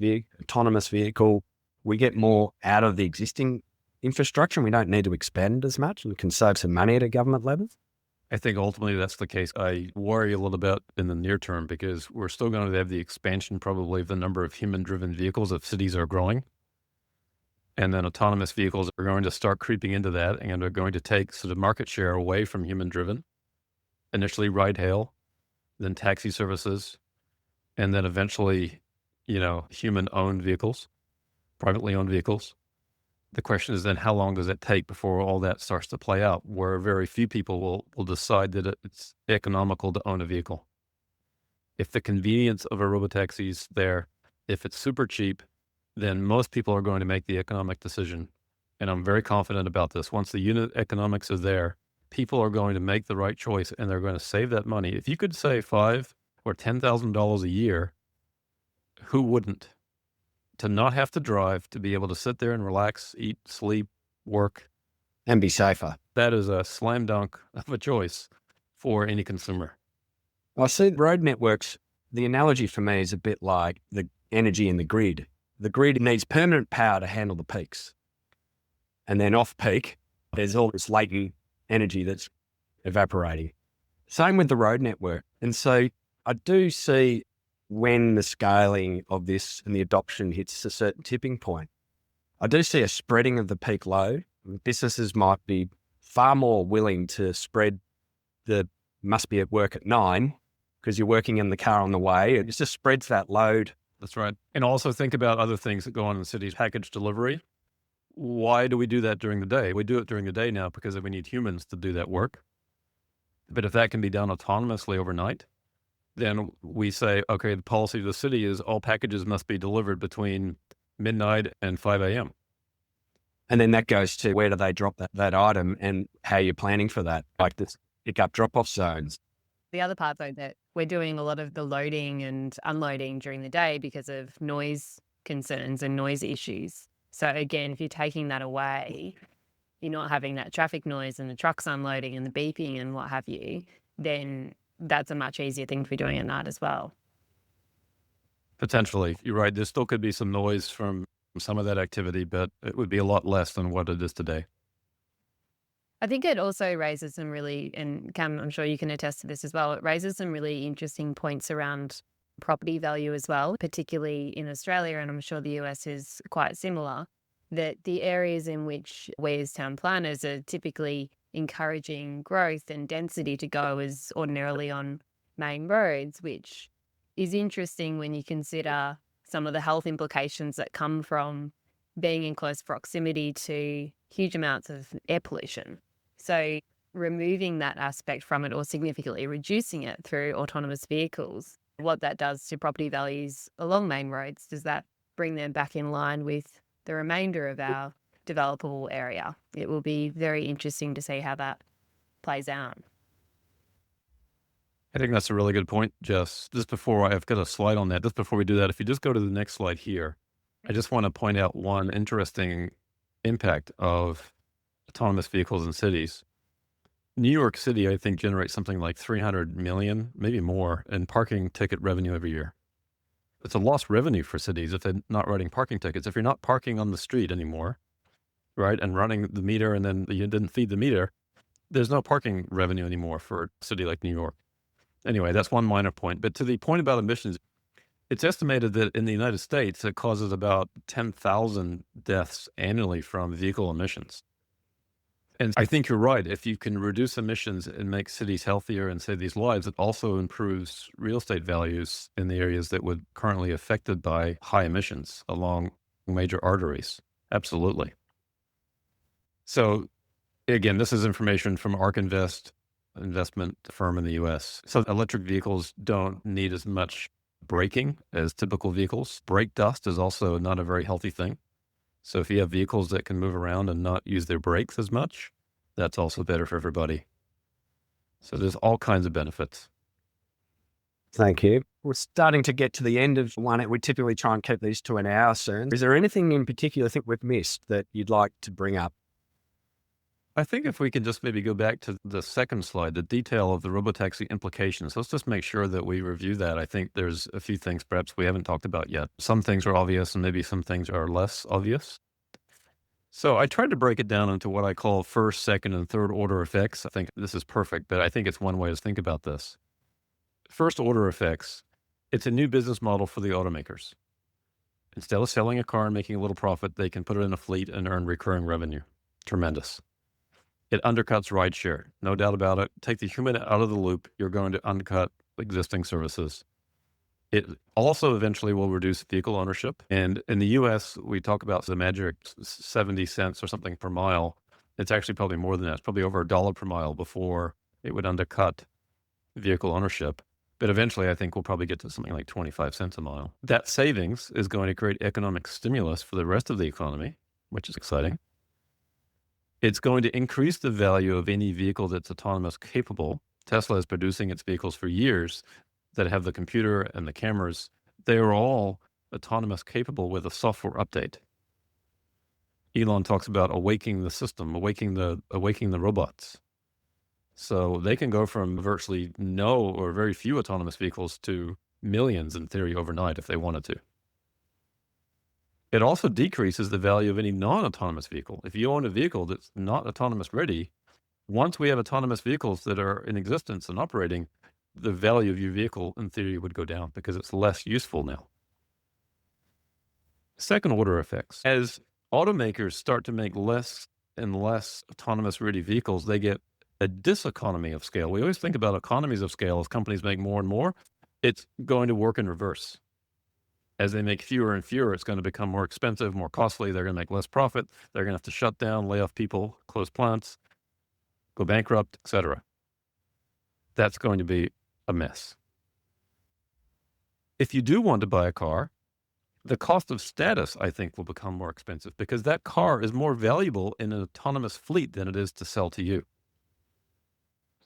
Speaker 2: vehicle, we get more out of the existing infrastructure and we don't need to expand as much and can save some money at a government level?
Speaker 3: I think ultimately that's the case. I worry a little bit in the near term because we're still going to have the expansion probably of the number of human-driven vehicles if cities are growing. And then autonomous vehicles are going to start creeping into that and are going to take sort of market share away from human-driven. Initially ride-hail, then taxi services, and then eventually, human-owned vehicles, privately owned vehicles. The question is then, how long does it take before all that starts to play out, where very few people will decide that it's economical to own a vehicle? If the convenience of a robotaxi is there, if it's super cheap, then most people are going to make the economic decision. And I'm very confident about this. Once the unit economics is there, people are going to make the right choice and they're going to save that money. If you could save $5,000 or $10,000 a year, who wouldn't? To not have to drive, to be able to sit there and relax, eat, sleep, work,
Speaker 2: And be safer.
Speaker 3: that is a slam dunk of a choice for any consumer.
Speaker 2: I see road networks, the analogy for me is a bit like the energy in the grid. The grid needs permanent power to handle the peaks. And then off peak, there's all this latent energy that's evaporating. Same with the road network. And so I do see when the scaling of this and the adoption hits a certain tipping point, I do see a spreading of the peak load. Businesses might be far more willing to spread the must be at work at 9 because you're working in the car on the way. It just spreads that load.
Speaker 3: That's right. And also think about other things that go on in cities. Package delivery. Why do we do that during the day? We do it during the day now because we need humans to do that work. But if that can be done autonomously overnight, then we say, okay, the policy of the city is all packages must be delivered between midnight and 5 a.m.
Speaker 2: And then that goes to where do they drop that item and how you're planning for that, like this pick-up drop-off zones.
Speaker 1: The other part, though, that we're doing a lot of the loading and unloading during the day because of noise concerns and noise issues. So again, if you're taking that away, you're not having that traffic noise and the trucks unloading and the beeping and what have you, then that's a much easier thing to be doing at night as well.
Speaker 3: Potentially. You're right. There still could be some noise from some of that activity, but it would be a lot less than what it is today.
Speaker 1: I think it also raises some really, and Cam, I'm sure you can attest to this as well, it raises some really interesting points around property value as well, particularly in Australia, and I'm sure the US is quite similar, that the areas in which we as town planners are typically encouraging growth and density to go is ordinarily on main roads, which is interesting when you consider some of the health implications that come from being in close proximity to huge amounts of air pollution. So removing that aspect from it or significantly reducing it through autonomous vehicles, what that does to property values along main roads, does that bring them back in line with the remainder of our developable area? It will be very interesting to see how that plays out.
Speaker 3: I think that's a really good point, Jess. Just before I've got a slide on that, just before we do that, if you just go to the next slide here, I just want to point out one interesting impact of autonomous vehicles in cities. New York City, I think, generates something like 300 million, maybe more, in parking ticket revenue every year. It's a lost revenue for cities if they're not writing parking tickets. If you're not parking on the street anymore, right, and running the meter and then you didn't feed the meter, there's no parking revenue anymore for a city like New York. Anyway, that's one minor point. But to the point about emissions, it's estimated that in the United States, it causes about 10,000 deaths annually from vehicle emissions. And I think you're right. If you can reduce emissions and make cities healthier and save these lives, it also improves real estate values in the areas that would currently affected by high emissions along major arteries. Absolutely. So again, this is information from ARK investment firm in the US. So electric vehicles don't need as much braking as typical vehicles. Brake dust is also not a very healthy thing. So if you have vehicles that can move around and not use their brakes as much, that's also better for everybody. So there's all kinds of benefits.
Speaker 2: Thank you. We're starting to get to the end of one. We typically try and keep these to an hour, Cern. Is there anything in particular I think we've missed that you'd like to bring up?
Speaker 3: I think if we can just maybe go back to the second slide, the detail of the robotaxi implications, let's just make sure that we review that. I think there's a few things perhaps we haven't talked about yet. Some things are obvious and maybe some things are less obvious. So I tried to break it down into what I call first, second, and third order effects. I think this is perfect, but I think it's one way to think about this. First order effects, it's a new business model for the automakers. Instead of selling a car and making a little profit, they can put it in a fleet and earn recurring revenue. Tremendous. It undercuts rideshare, no doubt about it. Take the human out of the loop, you're going to undercut existing services. It also eventually will reduce vehicle ownership. And in the US, we talk about the magic 70 cents or something per mile. It's actually probably more than that. It's probably over $1 per mile before it would undercut vehicle ownership. But eventually, I think we'll probably get to something like 25 cents a mile. That savings is going to create economic stimulus for the rest of the economy, which is exciting. It's going to increase the value of any vehicle that's autonomous capable. Tesla is producing its vehicles for years that have the computer and the cameras. They are all autonomous capable with a software update. Elon talks about awakening the system, awakening the robots. So they can go from virtually no or very few autonomous vehicles to millions in theory overnight if they wanted to. It also decreases the value of any non-autonomous vehicle. If you own a vehicle that's not autonomous ready, once we have autonomous vehicles that are in existence and operating, the value of your vehicle in theory would go down because it's less useful now. Second order effects. As automakers start to make less and less autonomous ready vehicles, they get a diseconomy of scale. We always think about economies of scale as companies make more and more. It's going to work in reverse. As they make fewer and fewer, it's going to become more expensive, more costly. They're going to make less profit. They're going to have to shut down, lay off people, close plants, go bankrupt, etc. That's going to be a mess. If you do want to buy a car, the cost of status, I think, will become more expensive because that car is more valuable in an autonomous fleet than it is to sell to you.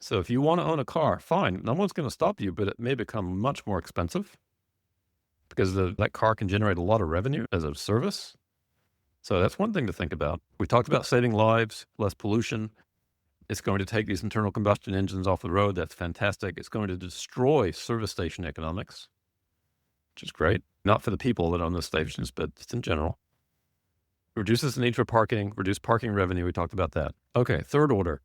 Speaker 3: So if you want to own a car, fine. No one's going to stop you, but it may become much more expensive because that car can generate a lot of revenue as a service. So that's one thing to think about. We talked about saving lives, less pollution. It's going to take these internal combustion engines off the road. That's fantastic. It's going to destroy service station economics, which is great. Not for the people that own the stations, but just in general. Reduces the need for parking, reduce parking revenue. We talked about that. Okay, third order.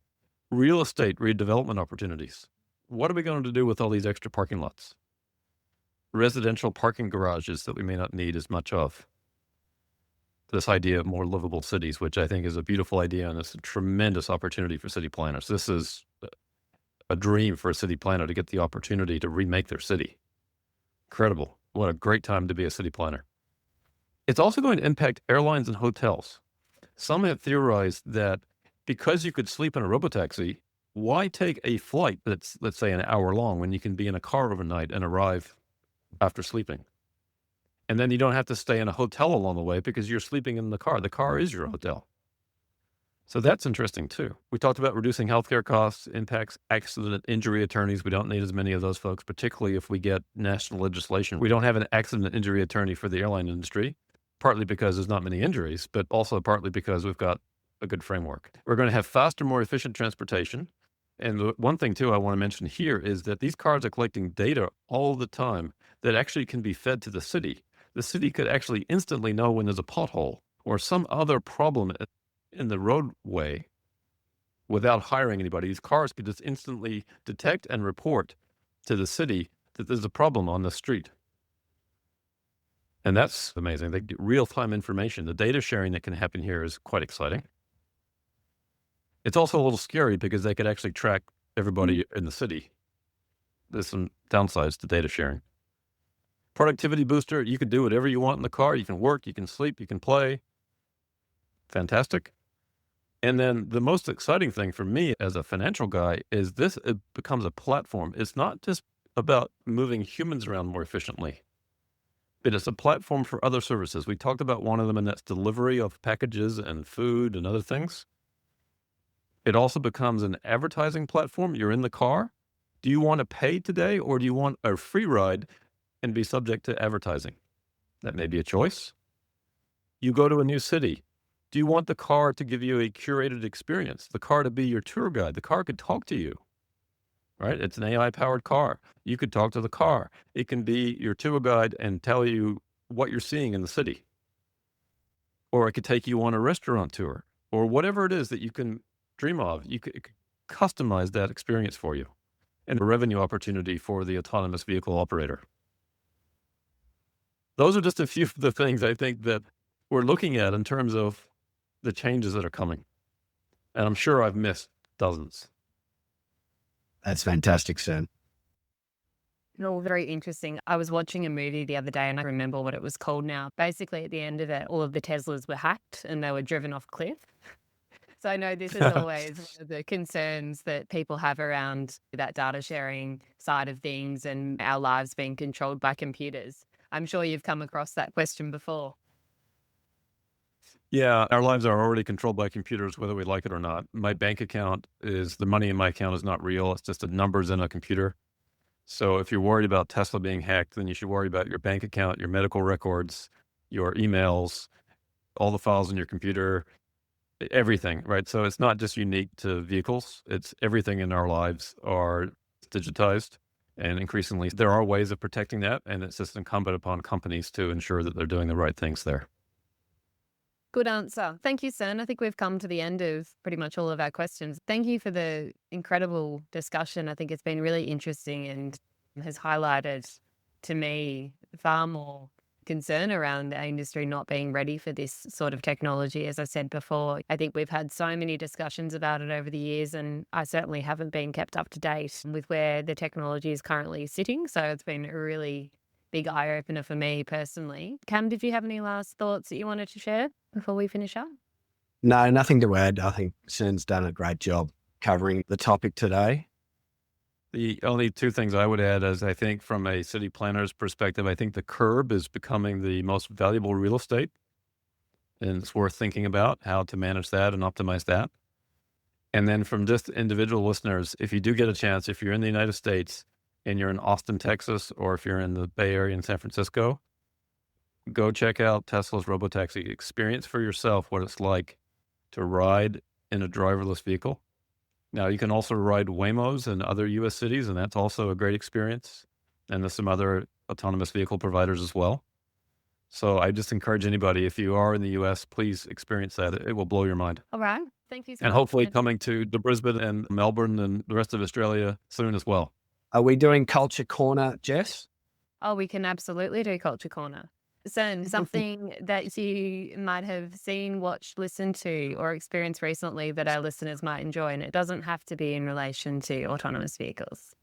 Speaker 3: Real estate redevelopment opportunities. What are we going to do with all these extra parking lots? Residential parking garages that we may not need as much of. This idea of more livable cities, which I think is a beautiful idea and it's a tremendous opportunity for city planners. This is a dream for a city planner to get the opportunity to remake their city. Incredible. What a great time to be a city planner. It's also going to impact airlines and hotels. Some have theorized that because you could sleep in a robotaxi, why take a flight that's, let's say, an hour long when you can be in a car overnight and arrive after sleeping? And then you don't have to stay in a hotel along the way because you're sleeping in the car. The car is your hotel. So that's interesting too. We talked about reducing healthcare costs, impacts accident injury attorneys. We don't need as many of those folks, particularly if we get national legislation. We don't have an accident injury attorney for the airline industry, partly because there's not many injuries, but also partly because we've got a good framework. We're going to have faster, more efficient transportation. And the one thing too I want to mention here is that these cars are collecting data all the time that actually can be fed to the city. The city could actually instantly know when there's a pothole or some other problem in the roadway without hiring anybody. These cars could just instantly detect and report to the city that there's a problem on the street. And that's amazing. They get real-time information. The data sharing that can happen here is quite exciting. It's also a little scary because they could actually track everybody in the city. There's some downsides to data sharing. Productivity booster, you can do whatever you want in the car. You can work, you can sleep, you can play. Fantastic. And then the most exciting thing for me as a financial guy is it becomes a platform. It's not just about moving humans around more efficiently, but it's a platform for other services. We talked about one of them, and that's delivery of packages and food and other things. It also becomes an advertising platform. You're in the car. Do you want to pay today or do you want a free ride and be subject to advertising? That may be a choice. You go to a new city. Do you want the car to give you a curated experience? The car to be your tour guide? The car could talk to you, right? It's an AI-powered car. You could talk to the car. It can be your tour guide and tell you what you're seeing in the city. Or it could take you on a restaurant tour or whatever it is that you can dream of. It could customize that experience for you, and a revenue opportunity for the autonomous vehicle operator. Those are just a few of the things I think that we're looking at in terms of the changes that are coming. And I'm sure I've missed dozens.
Speaker 2: That's fantastic, Cern.
Speaker 1: No, very interesting. I was watching a movie the other day and I remember what it was called now. Basically, at the end of it, all of the Teslas were hacked and they were driven off cliff. So I know this is always one of the concerns that people have around that data sharing side of things and our lives being controlled by computers. I'm sure you've come across that question before.
Speaker 3: Yeah, our lives are already controlled by computers, whether we like it or not. My bank account the money in my account is not real. It's just the numbers in a computer. So if you're worried about Tesla being hacked, then you should worry about your bank account, your medical records, your emails, all the files in your computer, everything, right? So it's not just unique to vehicles. It's everything in our lives are digitized. And increasingly, there are ways of protecting that. And it's just incumbent upon companies to ensure that they're doing the right things there.
Speaker 1: Good answer. Thank you, Cern. I think we've come to the end of pretty much all of our questions. Thank you for the incredible discussion. I think it's been really interesting and has highlighted to me far more concern around our industry not being ready for this sort of technology. As I said before, I think we've had so many discussions about it over the years, and I certainly haven't been kept up to date with where the technology is currently sitting. So it's been a really big eye-opener for me personally. Cam, did you have any last thoughts that you wanted to share before we finish up?
Speaker 2: No, nothing to add. I think Cern's done a great job covering the topic today.
Speaker 3: The only two things I would add is I think from a city planner's perspective, I think the curb is becoming the most valuable real estate. And it's worth thinking about how to manage that and optimize that. And then from just individual listeners, if you do get a chance, if you're in the United States and you're in Austin, Texas, or if you're in the Bay Area in San Francisco, go check out Tesla's robotaxi. Experience for yourself what it's like to ride in a driverless vehicle. Now, you can also ride Waymos in other U.S. cities, and that's also a great experience. And there's some other autonomous vehicle providers as well. So I just encourage anybody, if you are in the U.S., please experience that. It will blow your mind.
Speaker 1: All right. Thank you so
Speaker 3: And
Speaker 1: much.
Speaker 3: hopefully coming to Brisbane and Melbourne and the rest of Australia soon as well.
Speaker 2: Are we doing Culture Corner, Jess?
Speaker 1: Oh, we can absolutely do Culture Corner. Cern, something that you might have seen, watched, listened to, or experienced recently that our listeners might enjoy, and it doesn't have to be in relation to autonomous vehicles.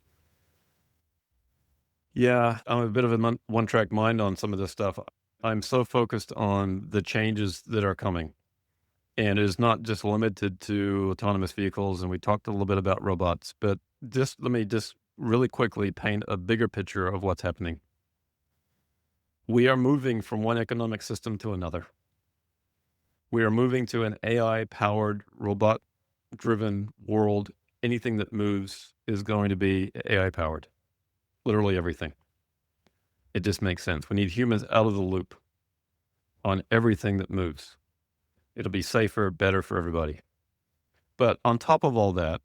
Speaker 3: Yeah, I'm a bit of a one-track mind on some of this stuff. I'm so focused on the changes that are coming. And it is not just limited to autonomous vehicles. And we talked a little bit about robots, but let me really quickly paint a bigger picture of what's happening. We are moving from one economic system to another. We are moving to an AI-powered, robot-driven world. Anything that moves is going to be AI-powered. Literally everything. It just makes sense. We need humans out of the loop on everything that moves. It'll be safer, better for everybody. But on top of all that,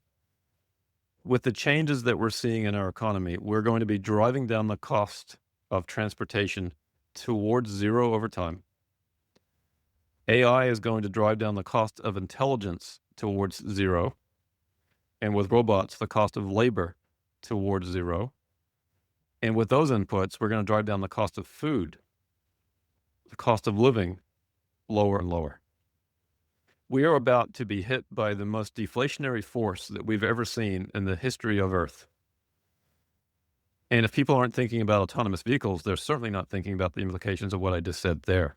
Speaker 3: with the changes that we're seeing in our economy, we're going to be driving down the cost of transportation towards zero over time. AI is going to drive down the cost of intelligence towards zero. And with robots, the cost of labor towards zero. And with those inputs, we're going to drive down the cost of food, the cost of living lower and lower. We are about to be hit by the most deflationary force that we've ever seen in the history of Earth. And if people aren't thinking about autonomous vehicles, they're certainly not thinking about the implications of what I just said there.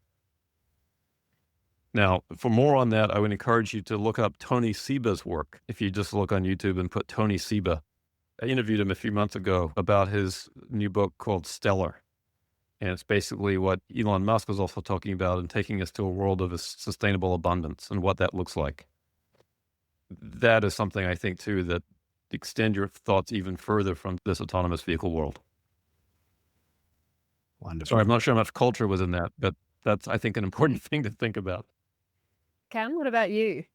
Speaker 3: Now, for more on that, I would encourage you to look up Tony Seba's work. If you just look on YouTube and put Tony Seba. I interviewed him a few months ago about his new book called Stellar. And it's basically what Elon Musk was also talking about and taking us to a world of sustainable abundance and what that looks like. That is something I think, too, that extend your thoughts even further from this autonomous vehicle world.
Speaker 2: Wonderful.
Speaker 3: Sorry, I'm not sure how much culture was in that, but that's, I think, an important thing to think about.
Speaker 1: Cam, what about you?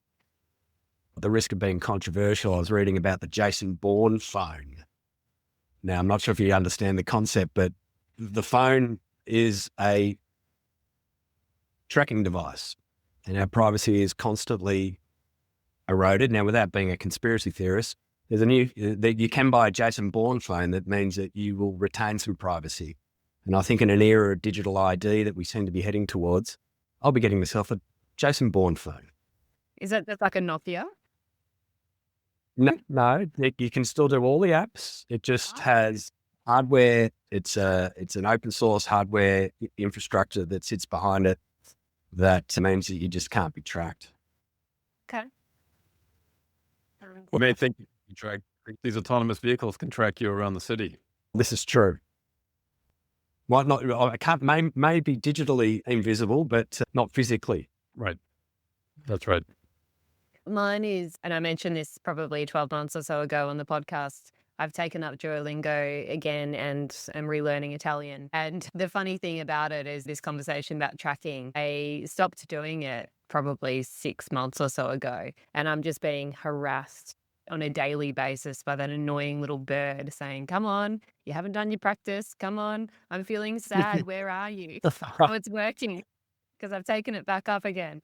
Speaker 2: At the risk of being controversial, I was reading about the Jason Bourne phone. Now, I'm not sure if you understand the concept, but the phone is a tracking device and our privacy is constantly eroded. Now, without being a conspiracy theorist, there's you can buy a Jason Bourne phone that means that you will retain some privacy. And I think in an era of digital ID that we seem to be heading towards, I'll be getting myself a Jason Bourne phone.
Speaker 1: Is that like a Nokia?
Speaker 2: No, you can still do all the apps. It just has hardware. It's an open source hardware infrastructure that sits behind it. That means that you just can't be tracked.
Speaker 1: Okay.
Speaker 3: Well, I think these autonomous vehicles can track you around the city.
Speaker 2: This is true. Might not. I can't. May be digitally invisible, but not physically.
Speaker 3: Right. That's right.
Speaker 1: Mine is, and I mentioned this probably 12 months or so ago on the podcast, I've taken up Duolingo again and am relearning Italian. And the funny thing about it is this conversation about tracking. I stopped doing it probably 6 months or so ago, and I'm just being harassed on a daily basis by that annoying little bird saying, come on, you haven't done your practice. Come on, I'm feeling sad. Where are you? Oh, it's working because I've taken it back up again.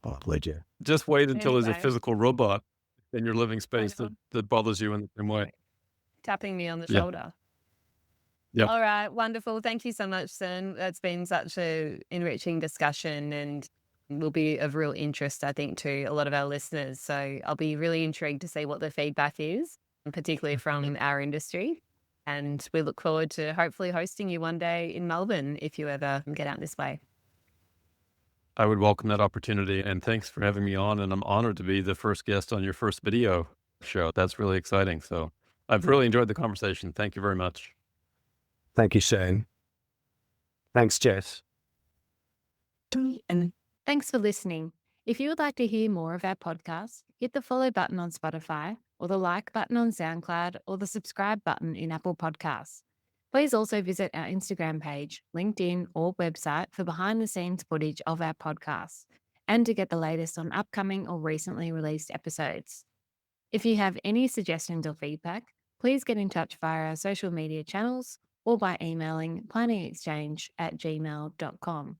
Speaker 2: Oh, legit.
Speaker 3: Just wait until there's a
Speaker 1: Anyway.
Speaker 3: physical robot in your living space
Speaker 1: know.
Speaker 3: that bothers you in the same way.
Speaker 1: Tapping me on the
Speaker 3: Yeah.
Speaker 1: shoulder.
Speaker 3: Yep.
Speaker 1: All right, wonderful. Thank you so much, Cern. That's been such a enriching discussion and will be of real interest, I think, to a lot of our listeners. So I'll be really intrigued to see what the feedback is, particularly from our industry. And we look forward to hopefully hosting you one day in Melbourne if you ever get out this way.
Speaker 3: I would welcome that opportunity, and thanks for having me on. And I'm honored to be the first guest on your first video show. That's really exciting. So I've really enjoyed the conversation. Thank you very much.
Speaker 2: Thank you, Shane. Thanks, Jess.
Speaker 1: And thanks for listening. If you would like to hear more of our podcast, hit the follow button on Spotify or the like button on SoundCloud or the subscribe button in Apple Podcasts. Please also visit our Instagram page, LinkedIn, or website for behind-the-scenes footage of our podcasts and to get the latest on upcoming or recently released episodes. If you have any suggestions or feedback, please get in touch via our social media channels or by emailing planningxchange@gmail.com.